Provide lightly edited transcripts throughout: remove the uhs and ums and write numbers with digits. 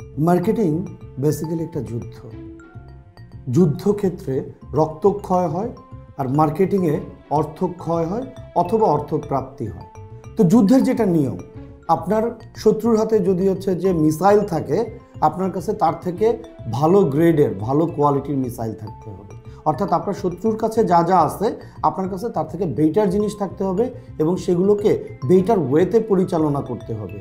Marketing basically একটা যুদ্ধ। যুদ্ধক্ষেত্রে রক্তক্ষয় হয় আর মার্কেটিংয়ে অর্থক্ষয় হয় অথবা অর্থপ্রাপ্তি হয়। তো যুদ্ধের যেটা নিয়ম, আপনার শত্রুর হাতে যদি যে মিসাইল থাকে, আপনার কাছে তার থেকে ভালো গ্রেডের ভালো কোয়ালিটির মিসাইল থাকতে হবে। অর্থাৎ আপনার শত্রুর কাছে যা যা আছে আপনার কাছে তার থেকে বেটার জিনিস থাকতে হবে এবং সেগুলোকে বেটার ওয়েতে পরিচালনা করতে হবে।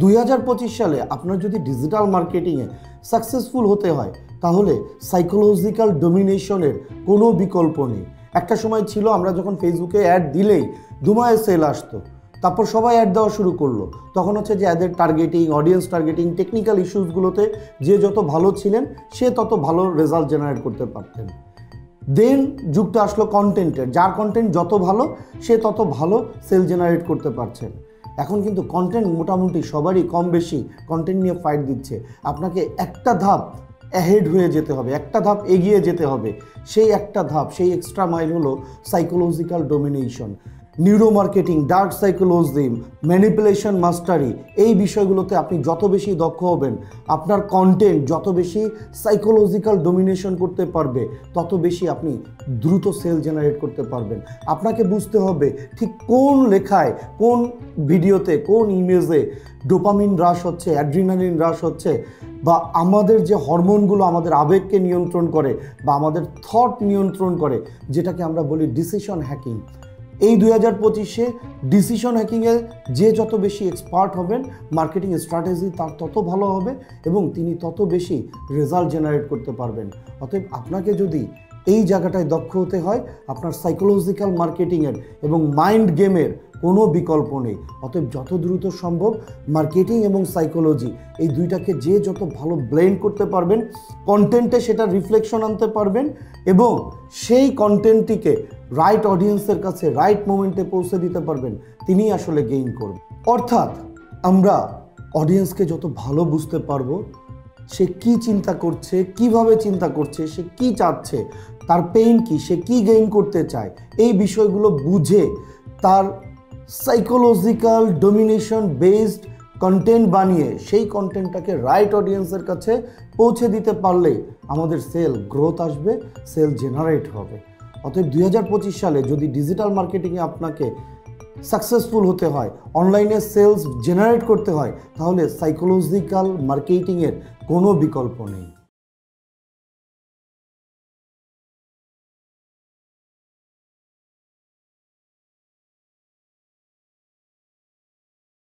2025 সালে আপনার যদি ডিজিটাল মার্কেটিংয়ে সাকসেসফুল হতে হয় তাহলে সাইকোলজিক্যাল ডমিনেশনের কোনো বিকল্প নেই। একটা সময় ছিল আমরা যখন ফেসবুকে অ্যাড দিলেই ধুমায় সেল আসতো, তারপর সবাই অ্যাড দেওয়া শুরু করলো। তখন যে অ্যাডের টার্গেটিং, অডিয়েন্স টার্গেটিং, টেকনিক্যাল ইস্যুসগুলোতে যে যত ভালো ছিলেন সে তত ভালো রেজাল্ট জেনারেট করতে পারতেন। দেন যুগটা আসলো কন্টেন্টের, যার কন্টেন্ট যত ভালো সে তত ভালো সেল জেনারেট করতে পারছেন। এখন কিন্তু কন্টেন্ট মোটামুটি সবারই কম বেশি কন্টেন্ট নিয়ে ফাইট দিচ্ছে। আপনাকে একটা ধাপ অ্যাহেড হয়ে যেতে হবে, একটা ধাপ এগিয়ে যেতে হবে। সেই একটা ধাপ, সেই এক্সট্রা মাইল হলো psychological domination. Neuro marketing, dark psychology, manipulation mastery, এই বিষয়গুলোতে আপনি যত বেশি দক্ষ হবেন, আপনার কন্টেন্ট যত বেশি সাইকোলজিক্যাল ডমিনেশন করতে পারবে, তত বেশি আপনি দ্রুত সেল জেনারেট করতে পারবেন। আপনাকে বুঝতে হবে ঠিক কোন লেখায়, কোন ভিডিওতে, কোন ইমেজে ডোপামিন হ্রাস হচ্ছে, অ্যাড্রিনালিন হ্রাস হচ্ছে, বা আমাদের যে হরমোনগুলো আমাদের আবেগকে নিয়ন্ত্রণ করে বা আমাদের থট নিয়ন্ত্রণ করে, যেটাকে আমরা বলি ডিসিশন হ্যাকিং। এই 2025-এ ডিসিশন হ্যাকিংয়ে যে যত বেশি এক্সপার্ট হবেন, মার্কেটিং স্ট্র্যাটেজি তার তত ভালো হবে এবং তিনি তত বেশি রেজাল্ট জেনারেট করতে পারবেন। অতএব আপনাকে যদি এই জায়গাটায় দক্ষ হতে হয়, আপনার সাইকোলজিক্যাল মার্কেটিংয়ের এবং মাইন্ড গেমের কোনো বিকল্প নেই। অতএব যত দ্রুত সম্ভব মার্কেটিং এবং সাইকোলজি এই দুইটাকে যে যত ভালো ব্লেন্ড করতে পারবেন, কন্টেন্টে সেটা রিফ্লেকশন আনতে পারবেন এবং সেই কন্টেন্টটিকে রাইট অডিয়েন্সের কাছে রাইট মোমেন্টে পৌঁছে দিতে পারবেন, তিনিই আসলে গেইন করবেন। অর্থাৎ আমরা অডিয়েন্সকে যত ভালো বুঝতে পারবো, সে কি চিন্তা করছে, কিভাবে চিন্তা করছে, সে কি চাচ্ছে, তার পেইন কি, সে কি গেইন করতে চায়, এই বিষয়গুলো বুঝে তার সাইকোলজিক্যাল ডমিনেশন বেসড কন্টেন্ট বানিয়ে সেই কন্টেন্টটাকে রাইট অডিয়েন্সের কাছে পৌঁছে দিতে পারলে আমাদের সেল গ্রোথ আসবে, সেল জেনারেট হবে। অতএব 2025 সালে যদি ডিজিটাল মার্কেটিংয়ে আপনাকে সাকসেসফুল হতে হয়, অনলাইনে সেলস জেনারেট করতে হয়, তাহলে সাইকোলজিক্যাল মার্কেটিংয়ের কোনো বিকল্প নেই।